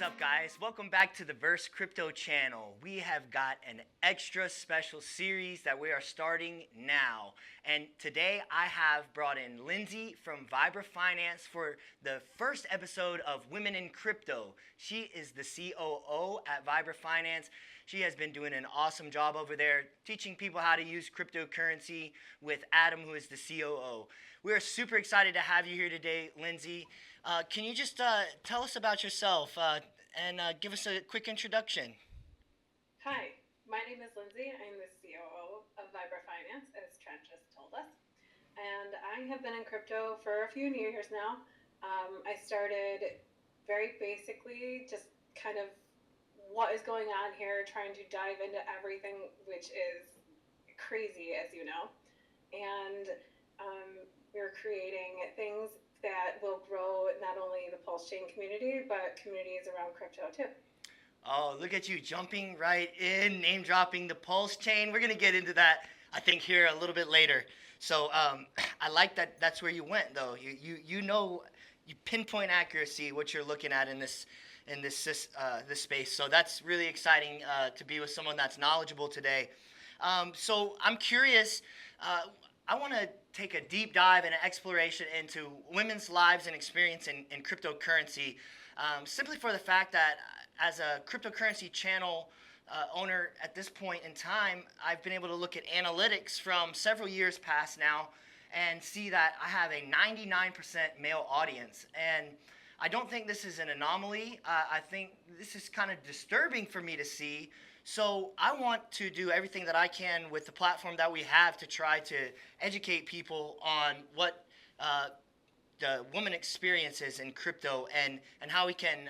is up, guys? Welcome back to the Verse Crypto channel. We have got an extra special series that we are starting now. And today I have brought in Lindsay from Vibra Finance for the first episode of Women in Crypto. She is the C.O.O. at Vibra Finance. She has been doing an awesome job over there teaching people how to use cryptocurrency with Adam, who is the C.O.O. We are super excited to have you here today, Lindsay. Can you just tell us about yourself and give us a quick introduction? Hi, my name is Lindsay. I'm the COO of Vibra Finance, as Trent just told us. And I have been in crypto for a few years now. I started very basically just kind of what is going on here, trying to dive into everything, which is crazy, as you know. And we're creating things that will grow not only the Pulsechain community, but communities around crypto too. Oh, look at you jumping right in, name dropping the Pulsechain. We're going to get into that, I think, here a little bit later. So I like that that's where you went, though. You know, you pinpoint accuracy what you're looking at in this space. So that's really exciting to be with someone that's knowledgeable today. So I'm curious. I want to take a deep dive and an exploration into women's lives and experience in cryptocurrency, simply for the fact that as a cryptocurrency channel owner at this point in time, I've been able to look at analytics from several years past now and see that I have a 99% male audience. And I don't think this is an anomaly. I think this is kind of disturbing for me to see. So I want to do everything that I can with the platform that we have to try to educate people on what the woman experiences in crypto and how we can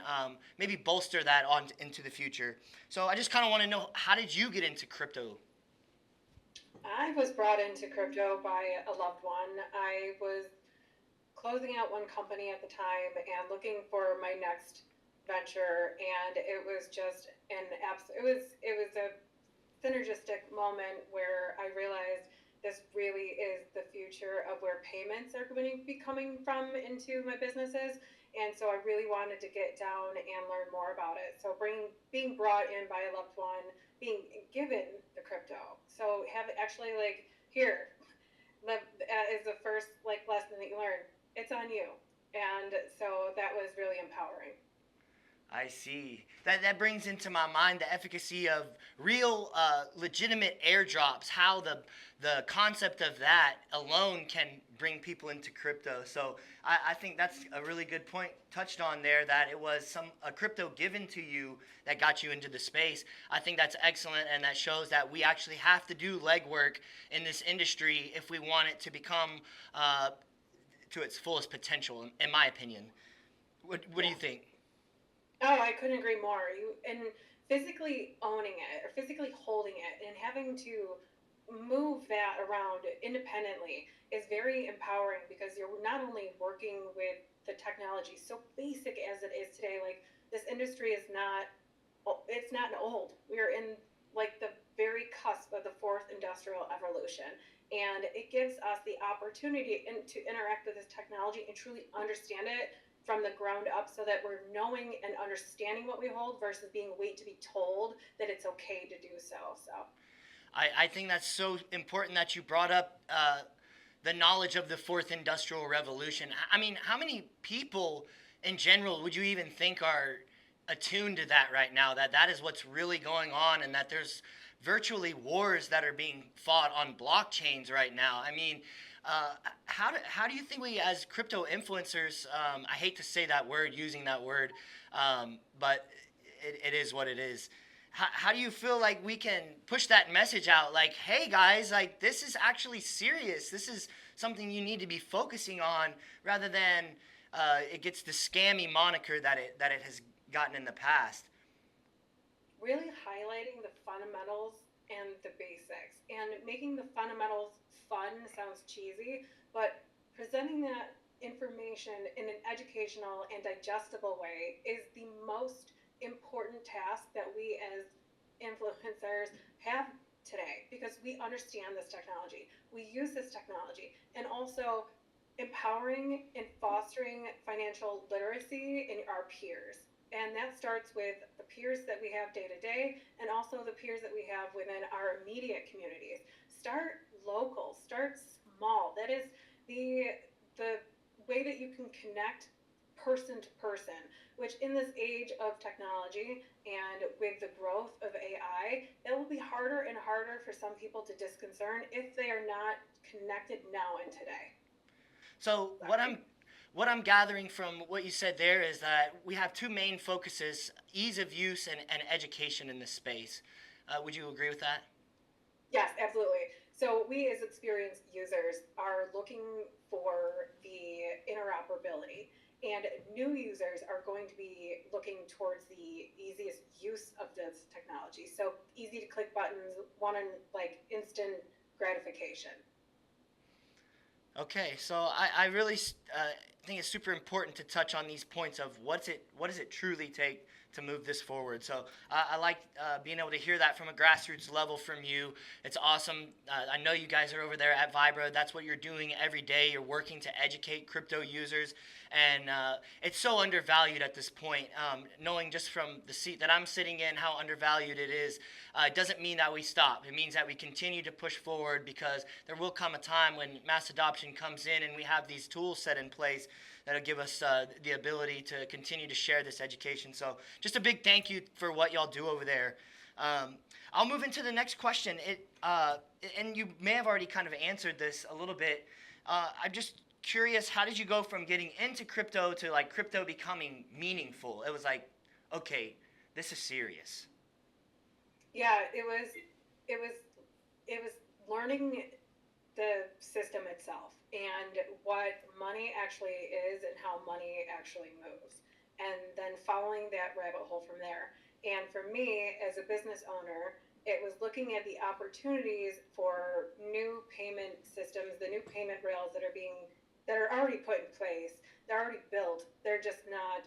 maybe bolster that on into the future. So I just kind of want to know, how did you get into crypto? I was brought into crypto by a loved one. I was closing out one company at the time and looking for my next venture, and it was just it was a synergistic moment where I realized this really is the future of where payments are going to be coming from into my businesses. And so I really wanted to get down and learn more about it. So being brought in by a loved one, being given the crypto. So have actually like here, is the first like lesson that you learn. It's on you. And so that was really empowering. I see. That brings into my mind the efficacy of real, legitimate airdrops. How the concept of that alone can bring people into crypto. So I think that's a really good point touched on there. That it was a crypto given to you that got you into the space. I think that's excellent, and that shows that we actually have to do legwork in this industry if we want it to become to its fullest potential. In my opinion, what do Yeah. you think? Oh, I couldn't agree more. You and physically owning it or physically holding it and having to move that around independently is very empowering because you're not only working with the technology so basic as it is today. Like this industry is not it's not old. We are in like the very cusp of the fourth industrial evolution. And it gives us the opportunity to interact with this technology and truly understand it from the ground up so that we're knowing and understanding what we hold versus being wait to be told that it's okay to do so. So I think that's so important that you brought up the knowledge of the fourth industrial revolution. I mean, how many people in general would you even think are attuned to that right now? That is what's really going on, and that there's virtually wars that are being fought on blockchains right now. I mean, how do you think we as crypto influencers? I hate to say that word, using that word, but it is what it is. How do you feel like we can push that message out? Like, hey guys, like this is actually serious. This is something you need to be focusing on, rather than it gets the scammy moniker that it has gotten in the past. really highlighting the fundamentals and the basics and making the fundamentals fun sounds cheesy, but presenting that information in an educational and digestible way is the most important task that we as influencers have today because we understand this technology. We use this technology and also empowering and fostering financial literacy in our peers. And that starts with the peers that we have day to day and also the peers that we have within our immediate communities. Start local, start small. That is the way that you can connect person to person, which in this age of technology and with the growth of AI, it will be harder and harder for some people to disconcern if they are not connected now and today. So what I'm gathering from what you said there is that we have two main focuses: ease of use and education in this space. Would you agree with that? Yes, absolutely. So we as experienced users are looking for the interoperability, and new users are going to be looking towards the easiest use of this technology. So easy to click buttons, one on like instant gratification. Okay, so I really think it's super important to touch on these points of what does it truly take to move this forward. So I like being able to hear that from a grassroots level from you. It's awesome. I know you guys are over there at Vibra. That's what you're doing every day. You're working to educate crypto users, and it's so undervalued at this point. Knowing just from the seat that I'm sitting in how undervalued it is, it doesn't mean that we stop. It means that we continue to push forward, because there will come a time when mass adoption comes in and we have these tools set in place that'll give us the ability to continue to share this education. So just a big thank you for what y'all do over there. I'll move into the next question. And you may have already kind of answered this a little bit. I'm just curious, how did you go from getting into crypto to like crypto becoming meaningful? It was like, okay, this is serious. Yeah, it was it was learning the system itself and what money actually is and how money actually moves, and then following that rabbit hole from there. And for me as a business owner, it was looking at the opportunities for new payment systems, the new payment rails that are already put in place, they're already built, they're just not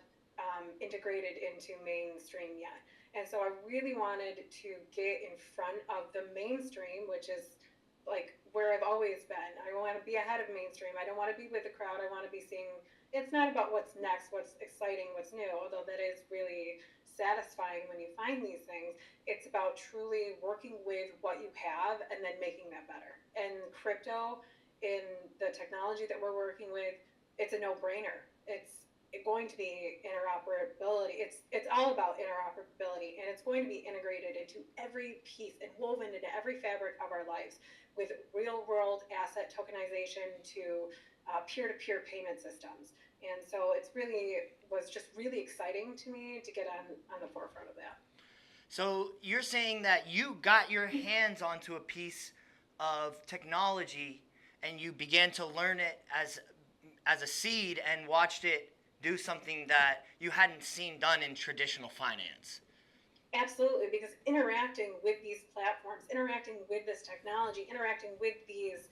integrated into mainstream yet. And so I really wanted to get in front of the mainstream, which is like where I've always been. I want to be ahead of mainstream. I don't want to be with the crowd. I want to be seeing. It's not about what's next, what's exciting, what's new, although that is really satisfying when you find these things. It's about truly working with what you have and then making that better. And crypto, in the technology that we're working with, it's a no-brainer. It's going to be interoperability. It's all about interoperability, and it's going to be integrated into every piece and woven into every fabric of our lives, with real world asset tokenization to peer-to-peer payment systems. And so it's really was just really exciting to me to get on the forefront of that. So you're saying that you got your hands onto a piece of technology and you began to learn it as a seed and watched it do something that you hadn't seen done in traditional finance. Absolutely, because interacting with these platforms, interacting with this technology, interacting with these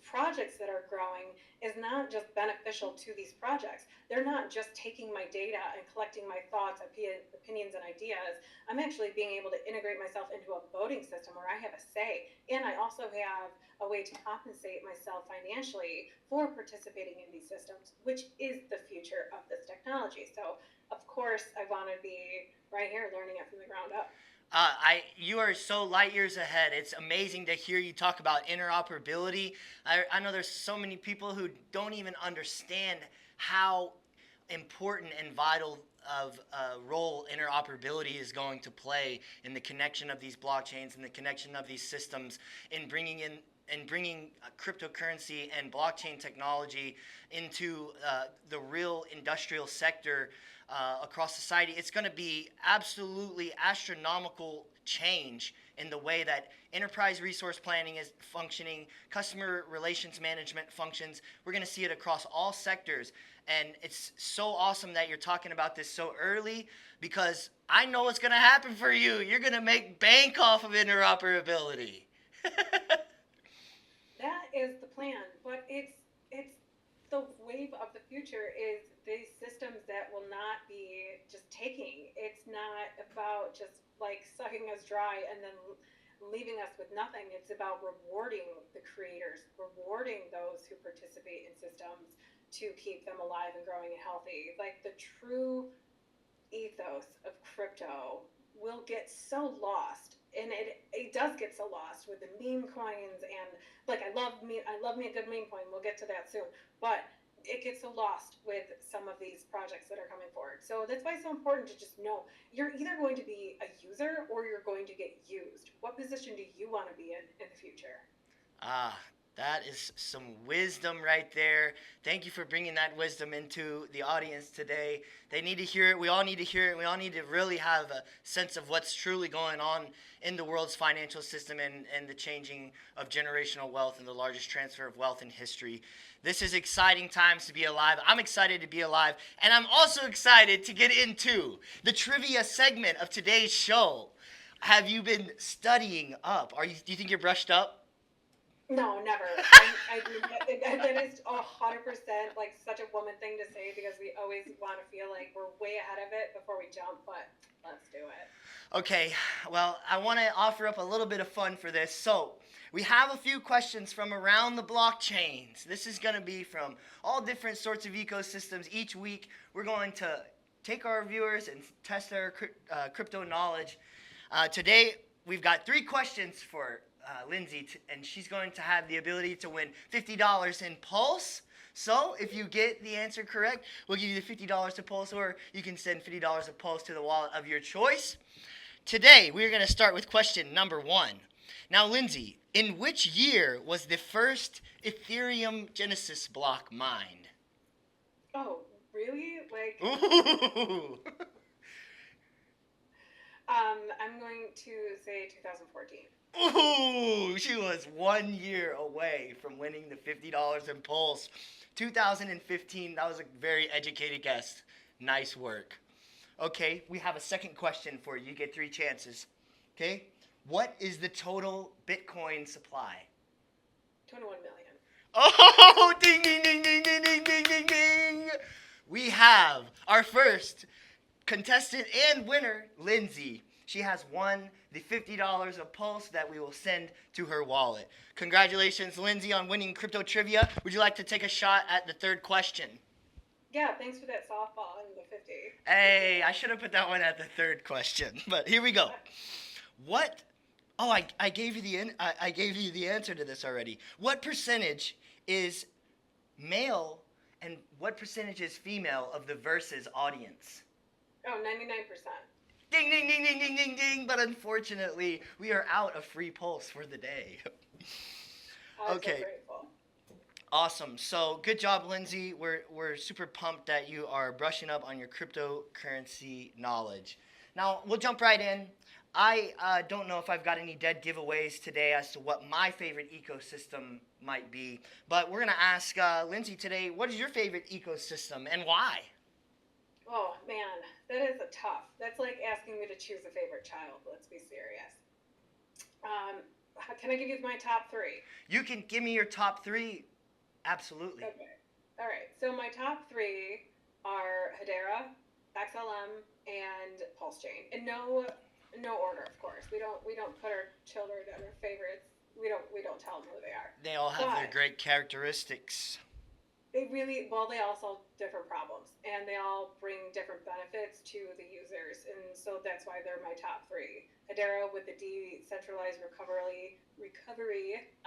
projects that are growing is not just beneficial to these projects. They're not just taking my data and collecting my thoughts, opinions, and ideas. I'm actually being able to integrate myself into a voting system where I have a say, and I also have a way to compensate myself financially for participating in these systems, which is the future of this technology. So, of course, I want to be right here learning it from the ground up. You are so light years ahead. It's amazing to hear you talk about interoperability. I know there's so many people who don't even understand how important and vital of a role interoperability is going to play in the connection of these blockchains and the connection of these systems in bringing cryptocurrency and blockchain technology into the real industrial sector across society. It's going to be absolutely astronomical change in the way that enterprise resource planning is functioning, customer relations management functions. We're going to see it across all sectors. And it's so awesome that you're talking about this so early, because I know what's going to happen for you. You're going to make bank off of interoperability. That is the plan, but it's the wave of the future is these systems that will not be just taking. It's not about just like sucking us dry and then leaving us with nothing. It's about rewarding the creators, rewarding those who participate in systems to keep them alive and growing and healthy. Like the true ethos of crypto will get so lost, and it does get so lost with the meme coins, and like I love me a good meme coin. We'll get to that soon, but it gets so lost with some of these projects that are coming forward. So that's why it's so important to just know you're either going to be a user or you're going to get used. What position do you want to be in the future? Ah, that is some wisdom right there. Thank you for bringing that wisdom into the audience today. They need to hear it. We all need to hear it. We all need to really have a sense of what's truly going on in the world's financial system and the changing of generational wealth and the largest transfer of wealth in history. This is exciting times to be alive. I'm excited to be alive. And I'm also excited to get into the trivia segment of today's show. Have you been studying up? Do you think you're brushed up? No, never. I do. That is 100% like such a woman thing to say because we always want to feel like we're way ahead of it before we jump. But let's do it. Okay, well, I want to offer up a little bit of fun for this. So, we have a few questions from around the blockchains. This is going to be from all different sorts of ecosystems. Each week, we're going to take our viewers and test their crypto knowledge. Today, we've got 3 questions for Lindsay, and she's going to have the ability to win $50 in Pulse. So if you get the answer correct, we'll give you the $50 to Pulse, or you can send $50 of Pulse to the wallet of your choice. Today, we're going to start with question number 1. Now, Lindsay, in which year was the first Ethereum Genesis block mined? Oh, really? Like, Ooh. I'm going to say 2014. Ooh, she was 1 year away from winning the $50 in Pulse. 2015, that was a very educated guess. Nice work. Okay, we have a second question for you. You get 3 chances. Okay, what is the total Bitcoin supply? 21 million. Oh, ding, ding, ding, ding, ding, ding, ding, ding, ding. We have our first contestant and winner, Lindsay. She has won the $50 of Pulse that we will send to her wallet. Congratulations, Lindsay, on winning crypto trivia. Would you like to take a shot at the third question? Yeah, thanks for that softball and the 50. Hey, I should have put that one at the third question, but here we go. What? Oh, I gave you the answer to this already. What percentage is male and what percentage is female of the Versus audience? Oh, 99%. Ding, ding, ding, ding, ding, ding, ding. But unfortunately, we are out of free Pulse for the day. I'm Okay. so grateful. Awesome. So good job, Lindsay. We're super pumped that you are brushing up on your cryptocurrency knowledge. Now, we'll jump right in. I don't know if I've got any dead giveaways today as to what my favorite ecosystem might be, but we're going to ask Lindsay today, what is your favorite ecosystem and why? Oh, man, that is a tough. That's like asking me to choose a favorite child. Let's be serious. Can I give you my top 3? You can give me your top 3. Absolutely. Okay. All right. So my top 3 are Hedera, XLM, and Pulsechain. In no order, of course. We don't put our children at our favorites. We don't tell them who they are. They all have their great characteristics. They all solve different problems, and they all bring different benefits to the users, and so that's why they're my top 3. Hedera with the decentralized recovery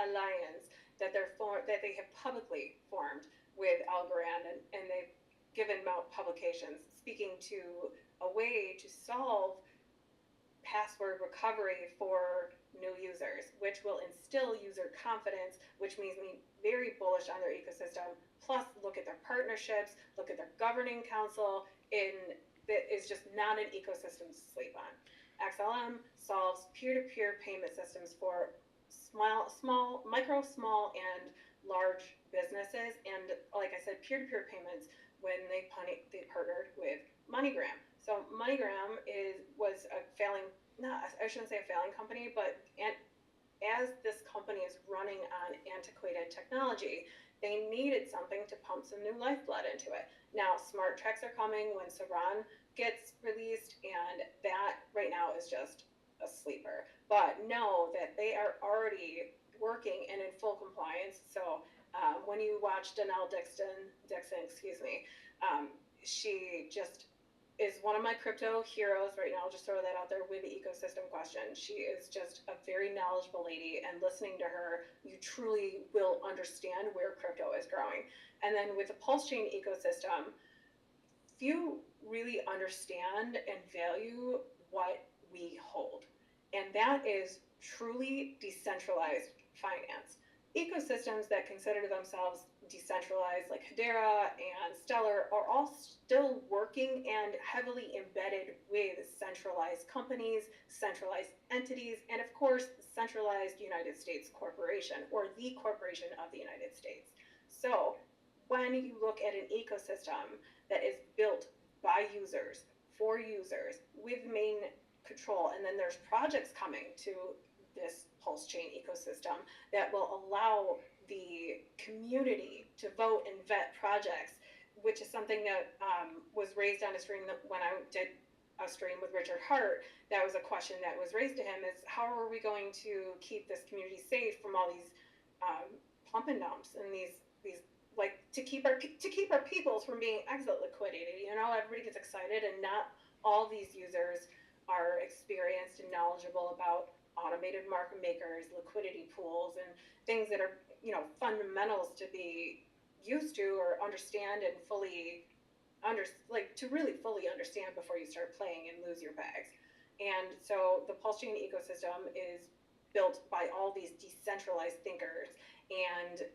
alliance that they have publicly formed with Algorand, and they've given out publications speaking to a way to solve password recovery for new users, which will instill user confidence, which means me very bullish on their ecosystem. Plus, look at their partnerships, look at their governing council. That is just not an ecosystem to sleep on. XLM solves peer-to-peer payment systems for micro, small, and large businesses. And like I said, peer-to-peer payments when they partnered with MoneyGram. So MoneyGram was a failing, I shouldn't say a failing company, but as this company is running on antiquated technology, they needed something to pump some new lifeblood into it. Now, smart checks are coming when Saran gets released, and that right now is just a sleeper. But know that they are already working and in full compliance. So when you watch Donnell Dixon, she just is one of my crypto heroes right now. I'll just throw that out there with the ecosystem question. She is just a very knowledgeable lady, and listening to her, you truly will understand where crypto is growing. And then with the Pulsechain ecosystem, few really understand and value what we hold. And that is truly decentralized finance. Ecosystems that consider themselves decentralized, like Hedera and Stellar, are all still working and heavily embedded with centralized companies, centralized entities, and of course, the centralized United States corporation, or the corporation of the United States. So when you look at an ecosystem that is built by users, for users, with main control, and then there's projects coming to this Pulsechain ecosystem that will allow the community to vote and vet projects, which is something that was raised on a stream that when I did a stream with Richard Hart. That was a question that was raised to him: is how are we going to keep this community safe from all these pump and dumps and these like to keep our peoples from being exit liquidated. You know, everybody gets excited, and not all these users are experienced and knowledgeable about automated market makers, liquidity pools, and things that are, you know, fundamentals to be used to or understand and fully to really fully understand before you start playing and lose your bags. And so the Pulsechain ecosystem is built by all these decentralized thinkers, and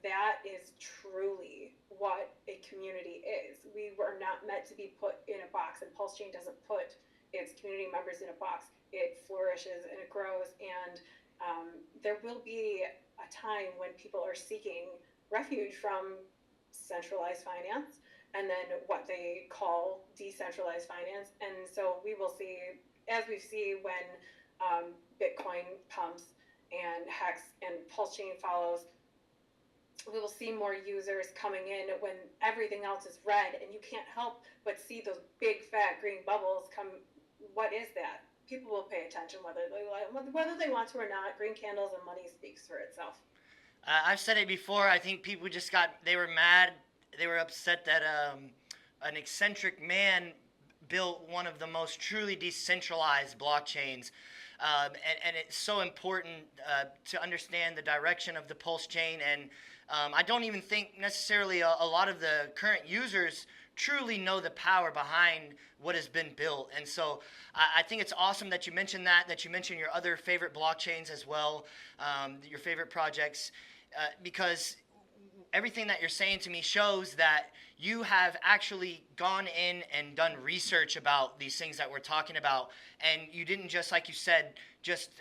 that is truly what a community is. We were not meant to be put in a box, and Pulsechain doesn't put its community members in a box. It flourishes and it grows, and there will be a time when people are seeking refuge from centralized finance and then what they call decentralized finance. And so we will see, as we see when Bitcoin pumps and Hex and Pulsechain follows, we will see more users coming in when everything else is red, and you can't help but see those big fat green bubbles come. What is that? People will pay attention whether they want to or not. Green candles and money speaks for itself. I've said it before. I think people just they were mad, they were upset that an eccentric man built one of the most truly decentralized blockchains. And it's so important to understand the direction of the Pulsechain. And I don't even think necessarily a lot of the current users truly know the power behind what has been built. And so I think it's awesome that you mentioned that you mentioned your other favorite blockchains as well, your favorite projects, because everything that you're saying to me shows that you have actually gone in and done research about these things that we're talking about, and you didn't just, like you said, just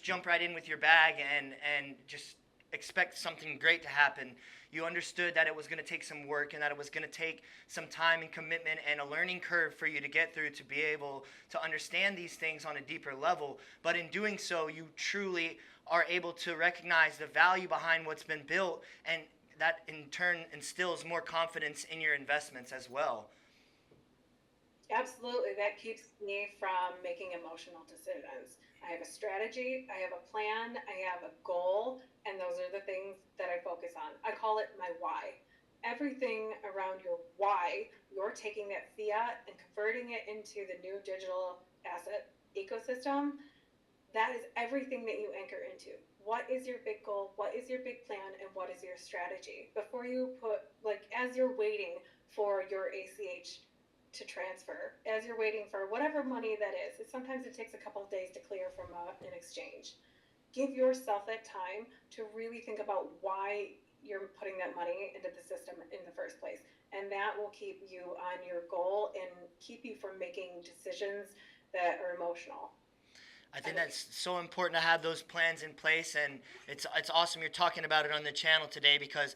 jump right in with your bag and just expect something great to happen. You understood that it was going to take some work and that it was going to take some time and commitment and a learning curve for you to get through to be able to understand these things on a deeper level. But in doing so, you truly are able to recognize the value behind what's been built, and that in turn instills more confidence in your investments as well. Absolutely. That keeps me from making emotional decisions. I have a strategy, I have a plan, I have a goal, and those are the things that I focus on. I call it my why. Everything around your why, you're taking that fiat and converting it into the new digital asset ecosystem. That is everything that you anchor into. What is your big goal? What is your big plan? And what is your strategy? Before you put, like, as you're waiting for your ACH to transfer, as you're waiting for whatever money that is, sometimes it takes a couple of days to clear from an exchange. Give yourself that time to really think about why you're putting that money into the system in the first place. And that will keep you on your goal and keep you from making decisions that are emotional. I think that's so important to have those plans in place, and it's awesome you're talking about it on the channel today, because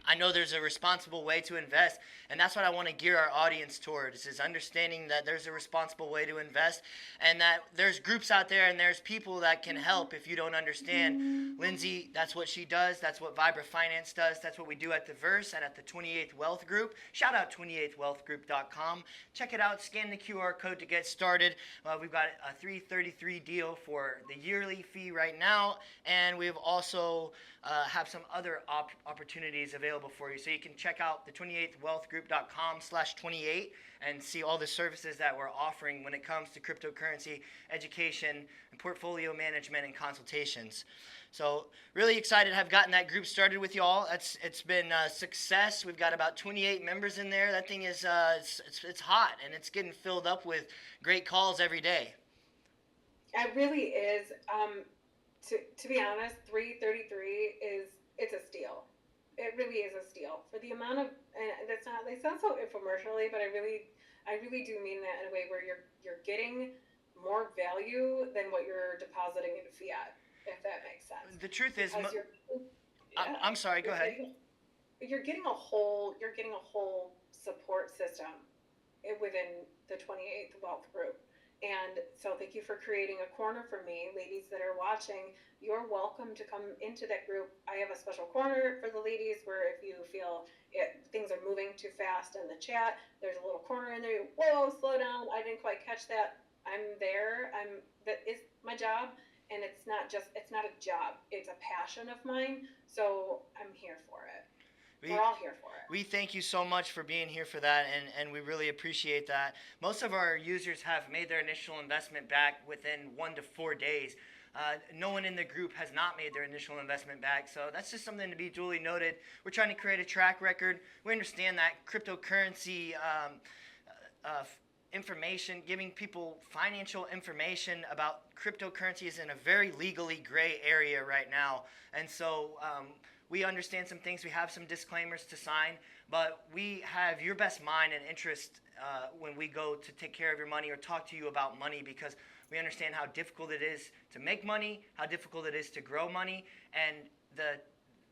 I know there's a responsible way to invest, and that's what I want to gear our audience towards, is understanding that there's a responsible way to invest, and that there's groups out there and there's people that can help if you don't understand. Lindsay, that's what she does. That's what Vibra Finance does. That's what we do at The Verse and at the 28th Wealth Group. Shout out 28thwealthgroup.com. Check it out. Scan the QR code to get started. We've got a 333 free deal for the yearly fee right now, and we've also have some other opportunities available for you. So you can check out the 28thwealthgroup.com/28 and see all the services that we're offering when it comes to cryptocurrency education and portfolio management and consultations. So really excited to have gotten that group started with y'all. It's been a success. We've got about 28 members in there. That thing is it's hot, and it's getting filled up with great calls every day. It really is. To be honest, 333 it's a steal. It really is a steal for the amount of, and that's not, they sound so infomercially, but I really do mean that in a way where you're getting more value than what you're depositing in fiat, if that makes sense. The truth is, yeah, I'm sorry. Go ahead. You're getting a whole support system within the 28th Wealth Group. And so thank you for creating a corner for me. Ladies that are watching, you're welcome to come into that group. I have a special corner for the ladies where if you feel things are moving too fast in the chat, there's a little corner in there. Whoa, slow down. I didn't quite catch that. I'm there. That is my job. And it's not a job. It's a passion of mine. So I'm here for it. We're all here for it. We thank you so much for being here for that, and we really appreciate that. Most of our users have made their initial investment back within 1 to 4 days. No one in the group has not made their initial investment back, so that's just something to be duly noted. We're trying to create a track record. We understand that cryptocurrency information, giving people financial information about cryptocurrency is in a very legally gray area right now, and so we understand some things. We have some disclaimers to sign, but we have your best mind and interest when we go to take care of your money or talk to you about money, because we understand how difficult it is to make money, how difficult it is to grow money, and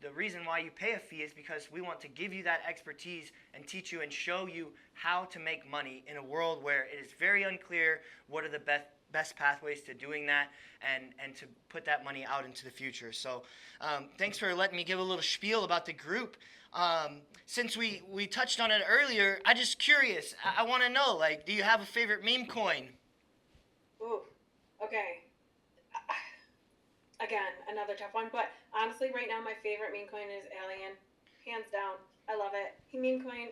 the reason why you pay a fee is because we want to give you that expertise and teach you and show you how to make money in a world where it is very unclear what are the best pathways to doing that and to put that money out into the future. So thanks for letting me give a little spiel about the group. Since we touched on it earlier, I'm just curious. I want to know, like, do you have a favorite meme coin? Ooh, okay. Again, another tough one, but honestly, right now, my favorite meme coin is Alien. Hands down. I love it. Meme coin,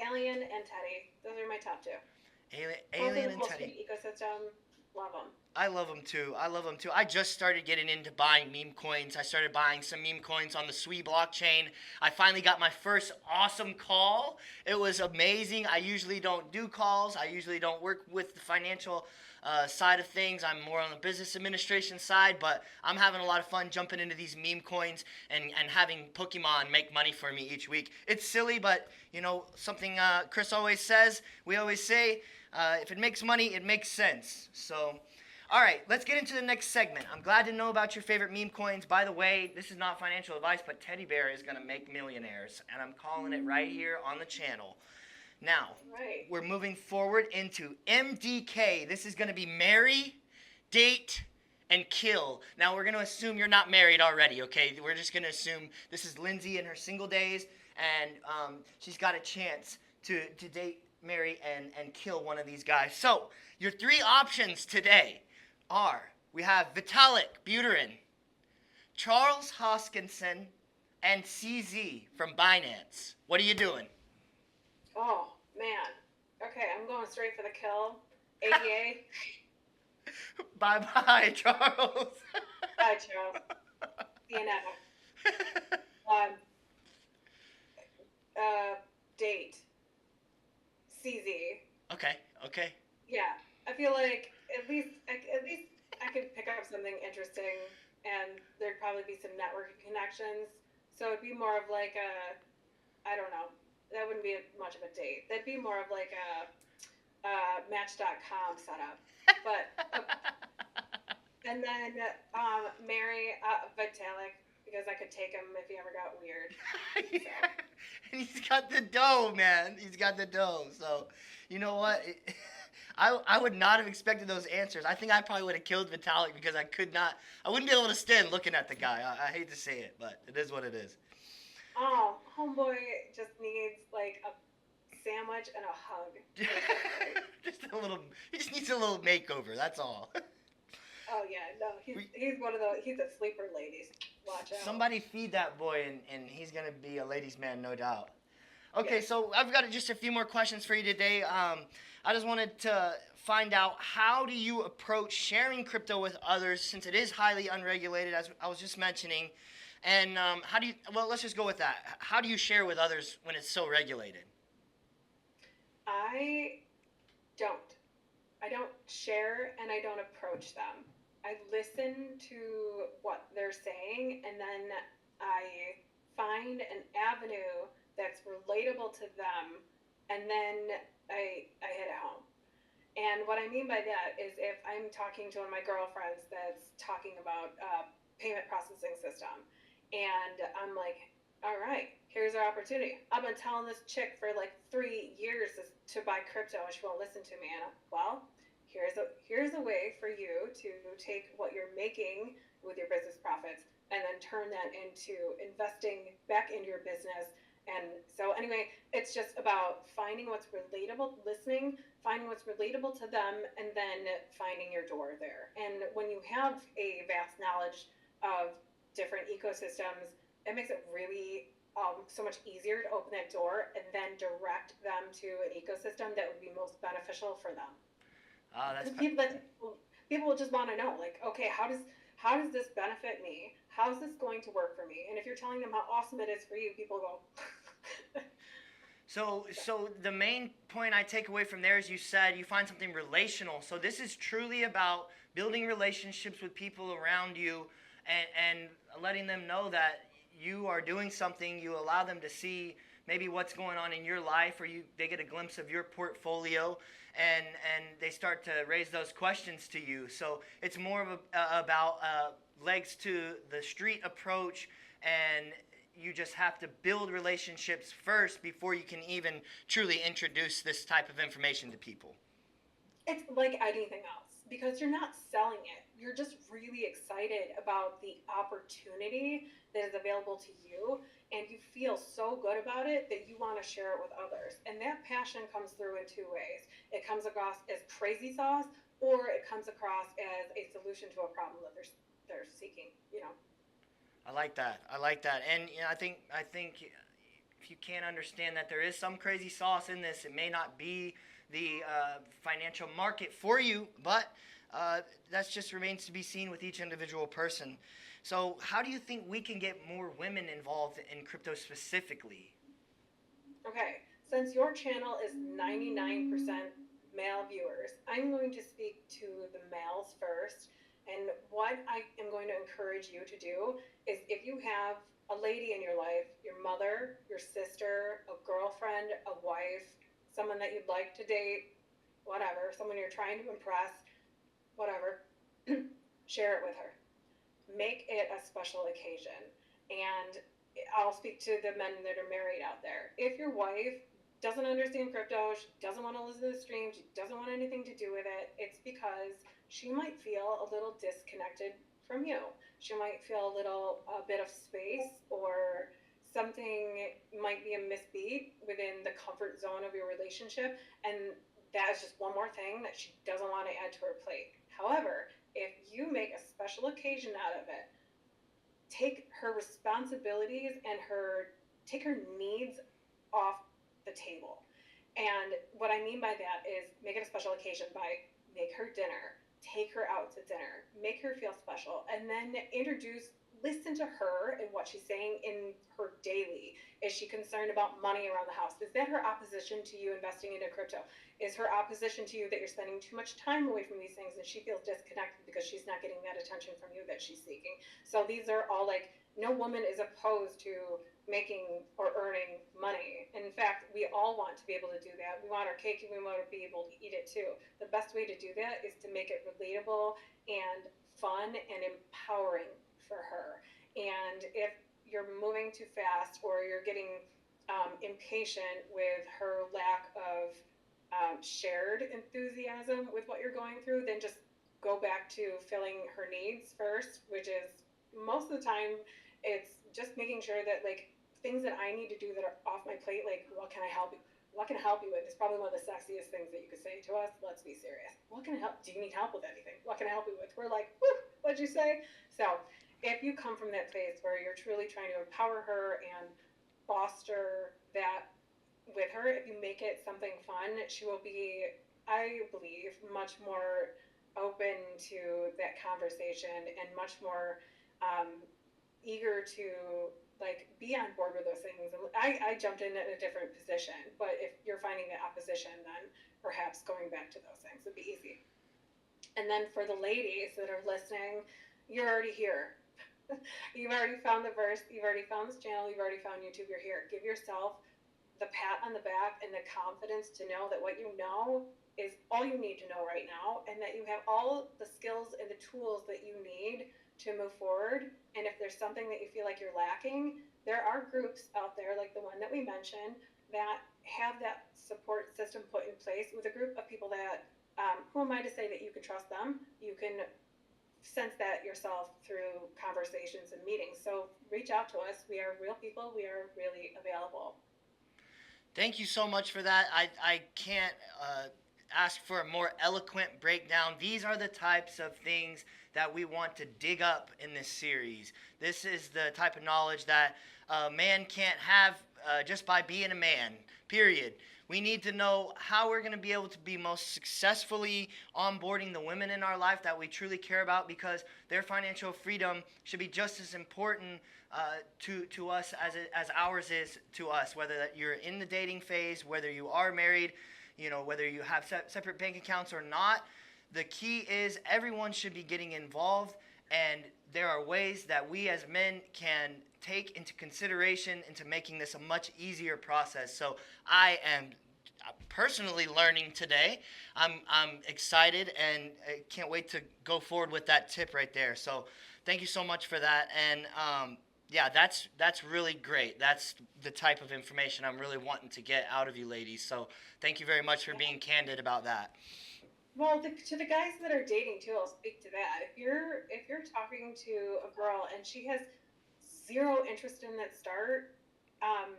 Alien, and Teddy. Those are my top two. Alien and Teddy. Ecosystem, love them. I love them too. I just started getting into buying meme coins. I started buying some meme coins on the C.O.O blockchain. I finally got my first awesome call. It was amazing. I usually don't do calls. I usually don't work with the financial side of things. I'm more on the business administration side, but I'm having a lot of fun jumping into these meme coins and having Pokemon make money for me each week. It's silly, but something Chris always says, we always say, if it makes money, it makes sense. So, all right, let's get into the next segment. I'm glad to know about your favorite meme coins. By the way, this is not financial advice, but Teddy Bear is going to make millionaires, and I'm calling it right here on the channel. Now, We're moving forward into MDK. This is going to be marry, date, and kill. Now, we're going to assume you're not married already, okay? We're just going to assume this is Lindsay in her single days, and she's got a chance to date, marry, and kill one of these guys. So, your three options today are, we have Vitalik Buterin, Charles Hoskinson, and CZ from Binance. What are you doing? Oh, man. Okay, I'm going straight for the kill. ADA. Bye-bye, Charles. Bye, Charles. See you never. Date. CZ. Okay. Yeah, I feel like at least I could pick up something interesting, and there'd probably be some networking connections. So it'd be more of like I don't know. That wouldn't be much of a date. That'd be more of like a Match.com setup. But and then marry Vitalik, because I could take him if he ever got weird. Yeah. And he's got the dough, man. He's got the dough. So, you know what? I would not have expected those answers. I think I probably would have killed Vitalik because I wouldn't be able to stand looking at the guy. I hate to say it, but it is what it is. Oh, homeboy just needs like a sandwich and a hug. He just needs a little makeover, that's all. Oh yeah, no, he's one of those. He's a sleeper, ladies. Watch out. Somebody feed that boy, and he's gonna be a ladies' man, no doubt. Okay, Yes. so I've got just a few more questions for you today. I just wanted to find out, how do you approach sharing crypto with others, since it is highly unregulated, as I was just mentioning, and how do you? Well, let's just go with that. How do you share with others when it's so regulated? I don't. I don't share and I don't approach them. I listen to what they're saying and then I find an avenue that's relatable to them and then I hit it home. And what I mean by that is if I'm talking to one of my girlfriends that's talking about payment processing system, and I'm like, all right, here's our opportunity. I've been telling this chick for like 3 years to buy crypto, and she won't listen to me. And well, here's a way for you to take what you're making with your business profits and then turn that into investing back into your business. And so anyway, it's just about finding what's relatable, listening, finding what's relatable to them, and then finding your door there. And when you have a vast knowledge of different ecosystems, it makes it really so much easier to open that door and then direct them to an ecosystem that would be most beneficial for them. Ah, that's Because people will just want to know, like, okay, how does this benefit me? How's this going to work for me? And if you're telling them how awesome it is for you, people go, so the main point I take away from there is, you said you find something relational. So this is truly about building relationships with people around you, and letting them know that you are doing something. You allow them to see maybe what's going on in your life, or they get a glimpse of your portfolio, and they start to raise those questions to you. So it's more of about legs to the street approach, and you just have to build relationships first before you can even truly introduce this type of information to people. it's like anything else because you're not selling it. You're just really excited about the opportunity that is available to you, and you feel so good about it that you want to share it with others. And that passion comes through in two ways. It comes across as crazy sauce, or it comes across as a solution to a problem that they're seeking. I like that. I like that. And I think if you can't understand that there is some crazy sauce in this, it may not be the financial market for you, but that just remains to be seen with each individual person. So, how do you think we can get more women involved in crypto specifically? Okay, since your channel is 99% male viewers, I'm going to speak to the males first. And what I am going to encourage you to do is if you have a lady in your life, your mother, your sister, a girlfriend, a wife, someone that you'd like to date, whatever, someone you're trying to impress, whatever, share it with her. Make it a special occasion. And I'll speak to the men that are married out there. If your wife doesn't understand crypto, she doesn't want to listen to the stream, she doesn't want anything to do with it, it's because she might feel a little disconnected from you. She might feel a bit of space, or something might be a misbeat within the comfort zone of your relationship. And that is just one more thing that she doesn't want to add to her plate. However, if you make a special occasion out of it, take her responsibilities and take her needs off the table. And what I mean by that is make it a special occasion by make her dinner, take her out to dinner, make her feel special, and then listen to her and what she's saying in her daily. Is she concerned about money around the house? Is that her opposition to you investing into crypto? Is her opposition to you that you're spending too much time away from these things and she feels disconnected because she's not getting that attention from you that she's seeking? So these are all like, no woman is opposed to making or earning money. In fact, we all want to be able to do that. We want our cake and we want to be able to eat it too. The best way to do that is to make it relatable and fun and empowering for her. And if you're moving too fast or you're getting impatient with her lack of shared enthusiasm with what you're going through, then just go back to filling her needs first, which is most of the time it's just making sure that like things that I need to do that are off my plate, like what can I help what can I help you with? It's probably one of the sexiest things that you could say to us. Let's be serious. What can I help? Do you need help with anything? What can I help you with? We're like, whoo, what'd you say? So if you come from that place where you're truly trying to empower her and foster that with her, if you make it something fun, she will be, I believe, much more open to that conversation and much more um, eager to like be on board with those things. And I jumped in a different position, but if you're finding the opposition, then perhaps going back to those things would be easy. And then for the ladies that are listening, you're already here. You've already found the verse, you've already found this channel, you've already found YouTube, you're here. Give yourself the pat on the back and the confidence to know that what you know is all you need to know right now, and that you have all the skills and the tools that you need to move forward. And if there's something that you feel like you're lacking, there are groups out there like the one that we mentioned that have that support system put in place with a group of people that who am I to say that you can trust them? You can sense that yourself through conversations and meetings. So reach out to us. We are real people. We are really available. Thank you so much for that. I can't ask for a more eloquent breakdown. These are the types of things that we want to dig up in this series. This is the type of knowledge that a man can't have just by being a man, period. We need to know how we're going to be able to be most successfully onboarding the women in our life that we truly care about, because their financial freedom should be just as important to us as ours is to us, whether that you're in the dating phase, whether you are married, whether you have separate bank accounts or not. The key is everyone should be getting involved, and there are ways that we as men can take into consideration into making this a much easier process. So I am personally learning today. I'm excited, and I can't wait to go forward with that tip right there. So thank you so much for that. And yeah, that's really great. That's the type of information I'm really wanting to get out of you ladies. So thank you very much for being candid about that. Well, to the guys that are dating too, I'll speak to that. If you're talking to a girl and she has zero interest in that start, um,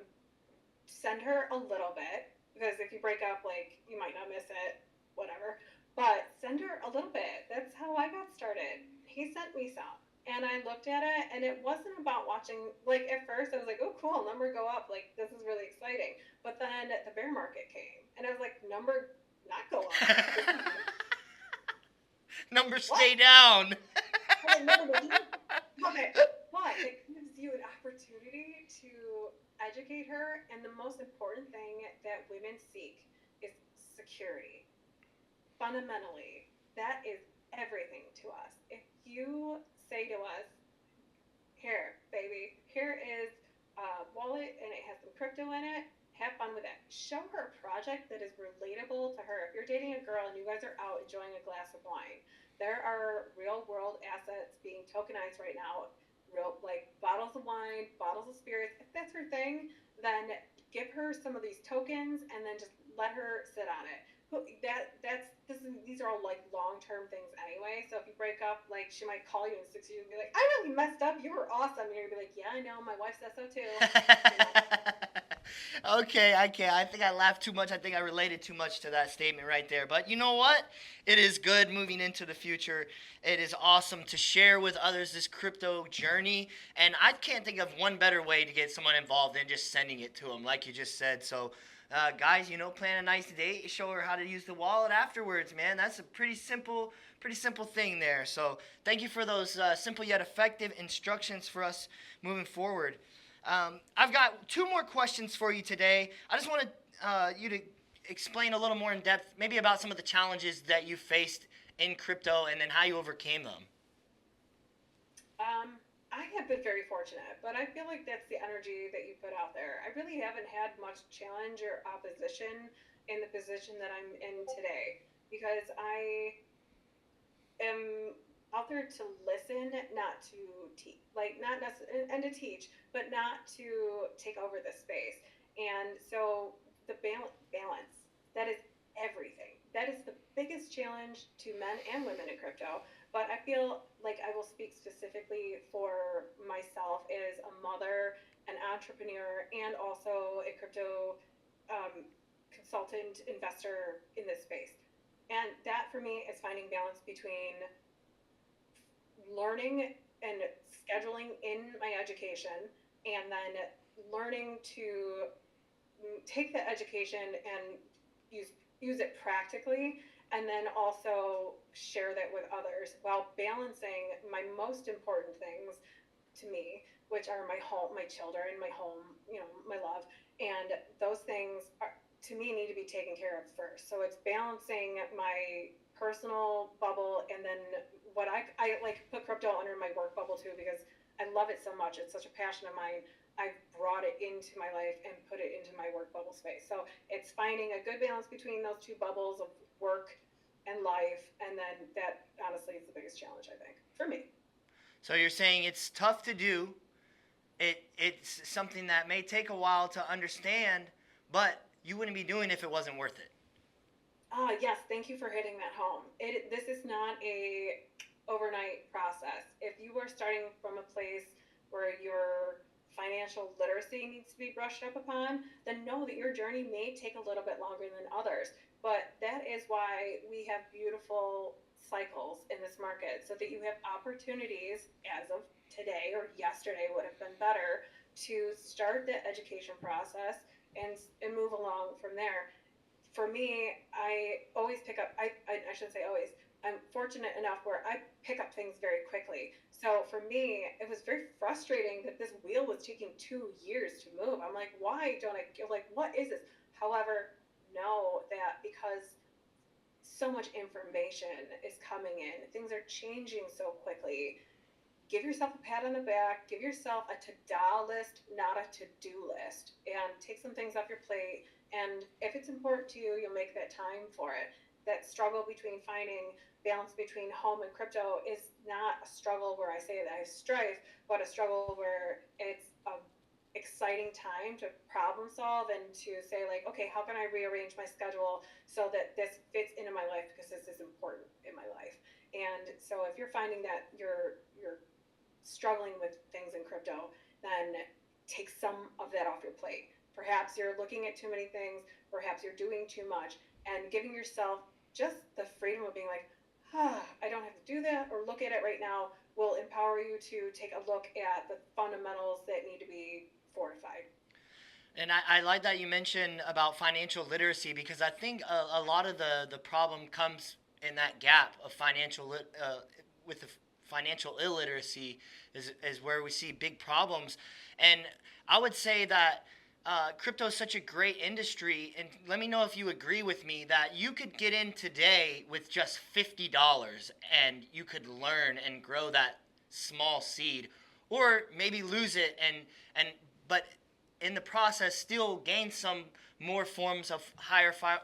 send her a little bit, because if you break up, like, you might not miss it, whatever. But send her a little bit. That's how I got started. He sent me some. And I looked at it, and it wasn't about watching. Like, at first, I was like, oh, cool, number go up. Like, this is really exciting. But then the bear market came, and I was like, number not go up. Numbers What? stay down. Okay, okay, but it gives you an opportunity to educate her, and the most important thing that women seek is security. Fundamentally, that is everything to us. If you say to us, here, baby, here is a wallet and it has some crypto in it. Have fun with it. Show her a project that is relatable to her. If you're dating a girl and you guys are out enjoying a glass of wine, there are real world assets being tokenized right now. Real, like, bottles of wine, bottles of spirits. If that's her thing, then give her some of these tokens and then just let her sit on it. These are all like long term things anyway. So if you break up, like, she might call you in 6 years and be like, "I really messed up. You were awesome." And you're gonna be like, "Yeah, I know. My wife says so too." Okay, I think I laughed too much. I think I related too much to that statement right there. But you know what? It is good moving into the future. It is awesome to share with others this crypto journey. And I can't think of one better way to get someone involved than just sending it to them, like you just said. So, guys, plan a nice date. Show her how to use the wallet afterwards, man. That's a pretty simple thing there. So, thank you for those simple yet effective instructions for us moving forward. I've got two more questions for you today. I just wanted you to explain a little more in depth, maybe about some of the challenges that you faced in crypto and then how you overcame them. I have been very fortunate, but I feel like that's the energy that you put out there. I really haven't had much challenge or opposition in the position that I'm in today, because I am out there to listen, not to teach, like, not necessarily, and to teach, but not to take over the space. And so the balance, that is everything. That is the biggest challenge to men and women in crypto. But I feel like I will speak specifically for myself as a mother, an entrepreneur, and also a crypto um, consultant investor in this space. And that for me is finding balance between learning and scheduling in my education, and then learning to take the education and use it practically, and then also share that with others while balancing my most important things to me, which are my home, my children, my home, my love. And those things are, to me, need to be taken care of first. So it's balancing my personal bubble, and then what I like put crypto under my work bubble too, because I love it so much. It's such a passion of mine. I've brought it into my life and put it into my work bubble space. So it's finding a good balance between those two bubbles of work and life. And then that honestly is the biggest challenge, I think, for me. So you're saying it's tough to do. It's something that may take a while to understand, but you wouldn't be doing it if it wasn't worth it. Yes, thank you for hitting that home. This is not a overnight process. If you are starting from a place where your financial literacy needs to be brushed up upon, then know that your journey may take a little bit longer than others. But that is why we have beautiful cycles in this market, so that you have opportunities as of today, or yesterday would have been better, to start the education process and move along from there. For me, I always pick up, I shouldn't say always, I'm fortunate enough where I pick up things very quickly. So for me, it was very frustrating that this wheel was taking 2 years to move. I'm like, why don't I, like, what is this? However, know that because so much information is coming in, things are changing so quickly. Give yourself a pat on the back, give yourself a to-do list, not a to-do list, and take some things off your plate. And if it's important to you, you'll make that time for it. That struggle between finding balance between home and crypto is not a struggle where I say that I have strife, but a struggle where it's a exciting time to problem solve and to say, like, okay, how can I rearrange my schedule so that this fits into my life, because this is important in my life. And so if you're finding that you're struggling with things in crypto, then take some of that off your plate. Perhaps you're looking at too many things, perhaps you're doing too much, and giving yourself just the freedom of being like, I don't have to do that or look at it right now, will empower you to take a look at the fundamentals that need to be fortified. And I like that you mentioned about financial literacy, because I think a lot of the problem comes in that gap of with the financial illiteracy is where we see big problems. And I would say that crypto is such a great industry, and let me know if you agree with me that you could get in today with just $50 and you could learn and grow that small seed, or maybe lose it and but in the process still gain some more forms of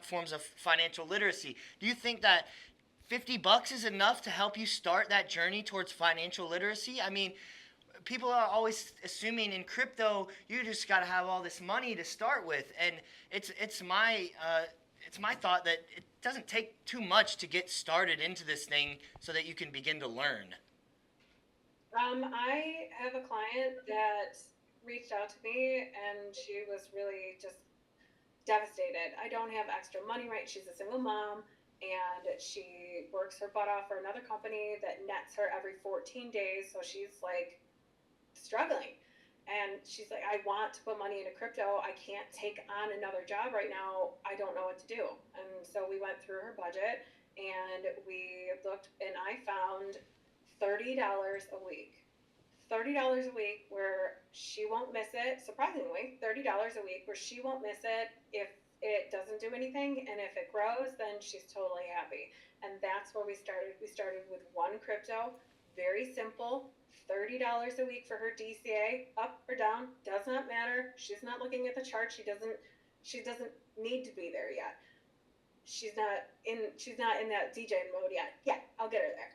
forms of financial literacy. Do you think that $50 is enough to help you start that journey towards financial literacy? I mean, people are always assuming in crypto you just got to have all this money to start with, and it's my thought that it doesn't take too much to get started into this thing so that you can begin to learn. I have a client that reached out to me, and she was really just devastated. I don't have extra money, right? She's a single mom, and she works her butt off for another company that nets her every 14 days. So she's like struggling. And she's like, I want to put money into crypto. I can't take on another job right now. I don't know what to do. And so we went through her budget and we looked, and I found $30 a week. $30 a week where she won't miss it. Surprisingly, $30 a week where she won't miss it if it doesn't do anything, and if it grows, then she's totally happy. And that's where we started. We started with one crypto, very simple, $30 a week for her DCA, up or down, does not matter. She's not looking at the chart. She doesn't need to be there yet. She's not in that DJ mode yet. Yeah, I'll get her there.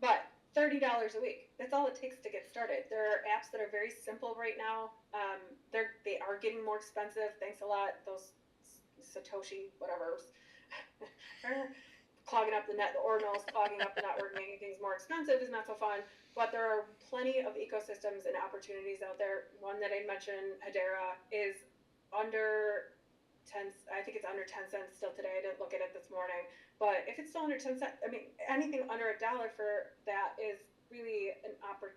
But $30 a week. That's all it takes to get started. There are apps that are very simple right now. They are getting more expensive. Thanks a lot. Those Satoshi whatever's clogging up the net. The ordinals clogging up the network, making things more expensive is not so fun. But there are plenty of ecosystems and opportunities out there. One that I mentioned, Hedera, is under I think it's under 10 cents still today. I didn't look at it this morning. But if it's still under 10 cents, I mean, anything under $1 for that is really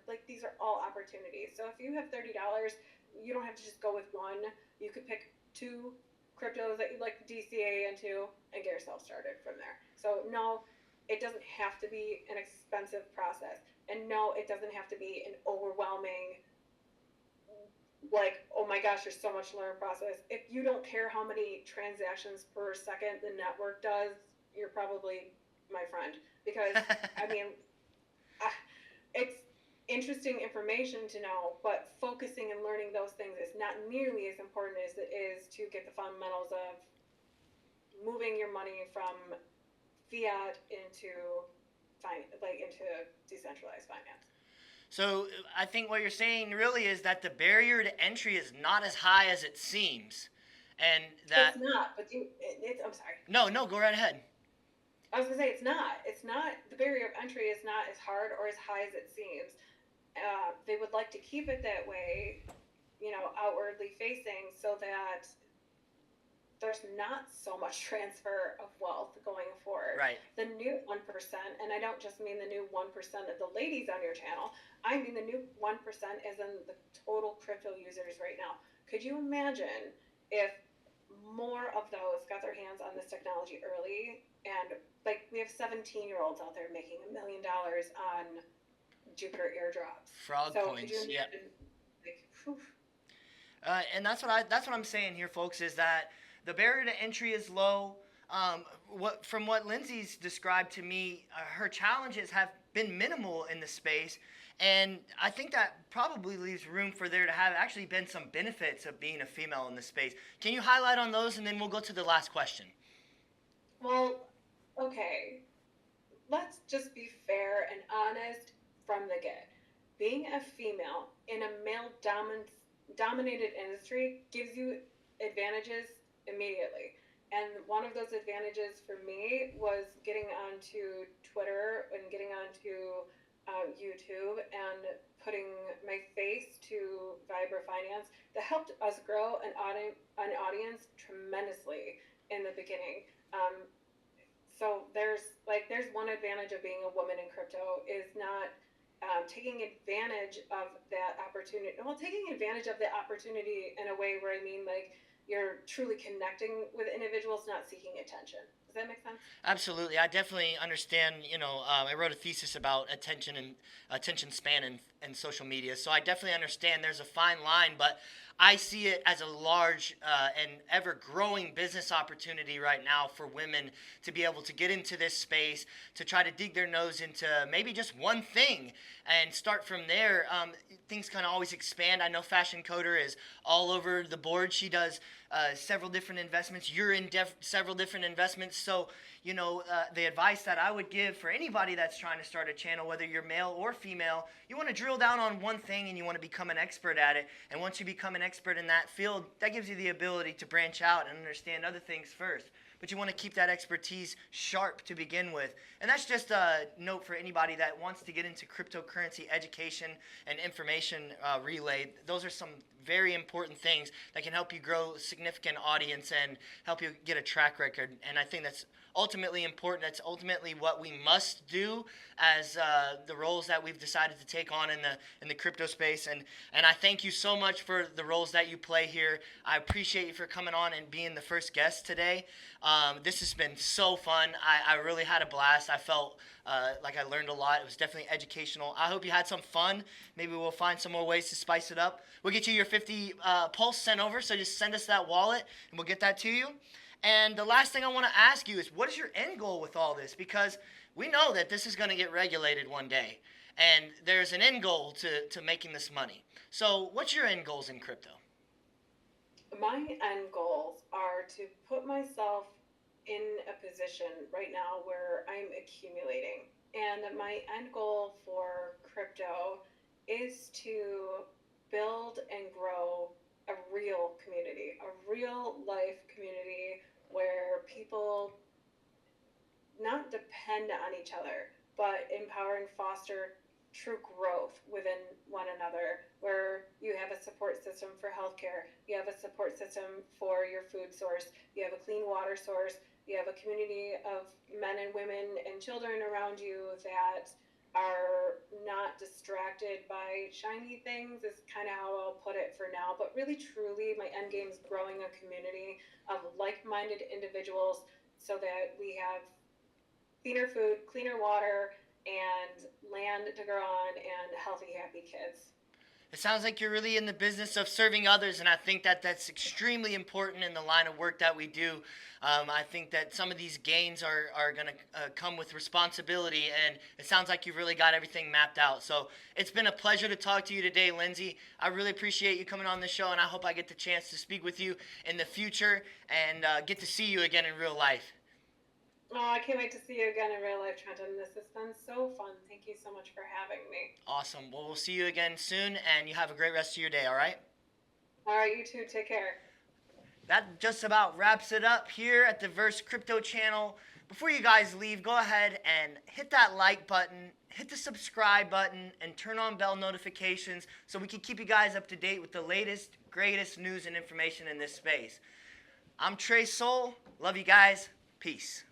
like these are all opportunities. So if you have $30, you don't have to just go with one. You could pick two cryptos that you'd like the DCA into and get yourself started from there. So no, it doesn't have to be an expensive process. And no, it doesn't have to be an overwhelming, like, oh my gosh, there's so much to learn process. If you don't care how many transactions per second the network does, you're probably my friend. Because, I mean, it's interesting information to know, but focusing and learning those things is not nearly as important as it is to get the fundamentals of moving your money from fiat into into decentralized finance. So I think what you're saying really is that the barrier to entry is not as high as it seems, and that It's not, but I'm sorry. No, go right ahead. I was gonna say it's not. It's not. The barrier of entry is not as hard or as high as it seems. They would like to keep it that way, outwardly facing, so that there's not so much transfer of wealth going forward. Right. The new 1%, and I don't just mean the new 1% of the ladies on your channel, I mean the new 1% as in the total crypto users right now. Could you imagine if more of those got their hands on this technology early? And like we have 17-year-olds out there making $1 million on Jupiter airdrops. Frog coins. Yeah. And that's what I'm saying here, folks, is that the barrier to entry is low. From what Lindsay's described to me, her challenges have been minimal in the space, and I think that probably leaves room for there to have actually been some benefits of being a female in the space. Can you highlight on those, and then we'll go to the last question? Well, okay. Let's just be fair and honest from the get. Being a female in a male-dominated industry gives you advantages immediately. And one of those advantages for me was getting onto Twitter and getting onto YouTube and putting my face to Vibra Finance that helped us grow an audience tremendously in the beginning. So there's one advantage of being a woman in crypto is not taking advantage of that opportunity. Well, taking advantage of the opportunity in a way where you're truly connecting with individuals, not seeking attention. Does that make sense? Absolutely. I definitely understand. I wrote a thesis about attention span and social media. So I definitely understand there's a fine line, but I see it as a large and ever-growing business opportunity right now for women to be able to get into this space, to try to dig their nose into maybe just one thing and start from there. Things kind of always expand. I know Fashion Coder is all over the board. She does several different investments. You're in several different investments. So, the advice that I would give for anybody that's trying to start a channel, whether you're male or female, you want to drill down on one thing and you want to become an expert at it. And once you become an expert in that field, that gives you the ability to branch out and understand other things first. But you want to keep that expertise sharp to begin with. And that's just a note for anybody that wants to get into cryptocurrency education and information relay. Those are some very important things that can help you grow a significant audience and help you get a track record. And I think that's ultimately important. That's ultimately what we must do as the roles that we've decided to take on in the crypto space. And I thank you so much for the roles that you play here. I appreciate you for coming on and being the first guest today. This has been so fun. I really had a blast. I felt like I learned a lot. It was definitely educational. I hope you had some fun. Maybe we'll find some more ways to spice it up. We'll get you your 50 Pulse sent over, so just send us that wallet and we'll get that to you. And the last thing I want to ask you is, what is your end goal with all this? Because we know that this is going to get regulated one day, and there's an end goal to making this money. So what's your end goals in crypto? My end goals are to put myself in a position right now where I'm accumulating. And my end goal for crypto is to build and grow a real community, a real life community where people not depend on each other, but empower and foster true growth within one another, where you have a support system for healthcare, you have a support system for your food source, you have a clean water source, you have a community of men and women and children around you that are not distracted by shiny things, is kind of how I'll put it for now. But really, truly, my end game is growing a community of like-minded individuals so that we have cleaner food, cleaner water, and land to grow on, and healthy, happy kids. It sounds like you're really in the business of serving others, and I think that that's extremely important in the line of work that we do. I think that some of these gains are going to come with responsibility, and it sounds like you've really got everything mapped out. So it's been a pleasure to talk to you today, Lindsay. I really appreciate you coming on the show, and I hope I get the chance to speak with you in the future and get to see you again in real life. Oh, I can't wait to see you again in real life, Trenton. This has been so fun. Thank you so much for having me. Awesome. Well, we'll see you again soon, and you have a great rest of your day, all right? All right, you too. Take care. That just about wraps it up here at the Verse Crypto channel. Before you guys leave, go ahead and hit that like button, hit the subscribe button, and turn on bell notifications so we can keep you guys up to date with the latest, greatest news and information in this space. I'm Trey Soul. Love you guys. Peace.